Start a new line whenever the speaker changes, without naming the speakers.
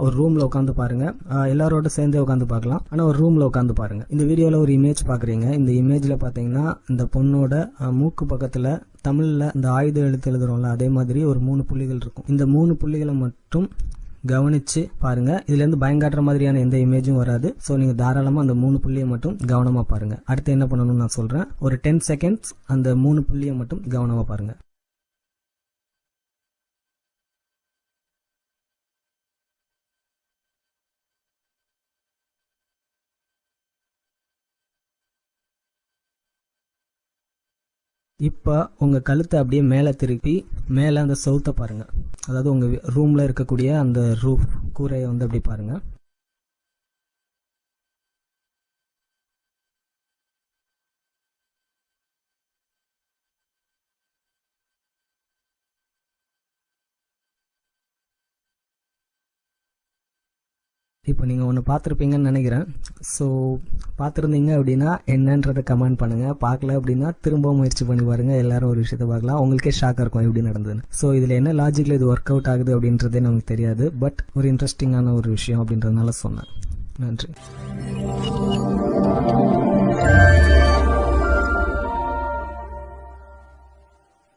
ஒரு ரூம்ல உட்காந்து பாருங்க. எல்லாரோட சேர்ந்தே உட்காந்து பார்க்கலாம். ஆனா ஒரு ரூம்ல உட்காந்து பாருங்க. இந்த வீடியோல ஒரு இமேஜ் பாக்குறீங்க. இந்த இமேஜ்ல பாத்தீங்கன்னா இந்த பொண்ணோட மூக்கு பக்கத்துல தமிழ்ல இந்த ஆயுத எழுத்து எழுதுறோம்ல, அதே மாதிரி ஒரு 3 புள்ளிகள் இருக்கும். இந்த 3 புள்ளிகளை மட்டும் கவனிச்சு பாருங்க. இதுல இருந்து பயங்காட்டுற மாதிரியான எந்த இமேஜும் வராது. சோ நீங்க தாராளமா அந்த 3 புள்ளியை மட்டும் கவனமா பாருங்க. அடுத்து என்ன பண்ணணும்னு நான் சொல்றேன். ஒரு 10 செகண்ட்ஸ் அந்த 3 புள்ளியை மட்டும் கவனமா பாருங்க. இப்ப உங்க கழுத்தை அப்படியே மேல திருப்பி மேல அந்த செவுத்த பாருங்க. அதாவது உங்க ரூம்ல இருக்கக்கூடிய அந்த ரூஃப் கூரையை வந்து அப்படி பாருங்க. இப்போ நீங்கள் ஒன்று பார்த்துருப்பீங்கன்னு நினைக்கிறேன். ஸோ பார்த்துருந்தீங்க அப்படின்னா என்னன்றதை கமெண்ட் பண்ணுங்கள். பார்க்கல அப்படின்னா திரும்பவும் முயற்சி பண்ணி பாருங்கள். எல்லாரும் ஒரு விஷயத்தை பார்க்கலாம். உங்களுக்கே ஷாக்காக இருக்கும் எப்படி நடந்ததுன்னு. ஸோ இதில் என்ன லாஜிக்கில் இது ஒர்க் அவுட் ஆகுது அப்படின்றதே நமக்கு தெரியாது. பட் ஒரு இன்ட்ரெஸ்டிங்கான ஒரு விஷயம் அப்படின்றதுனால சொன்னேன். நன்றி.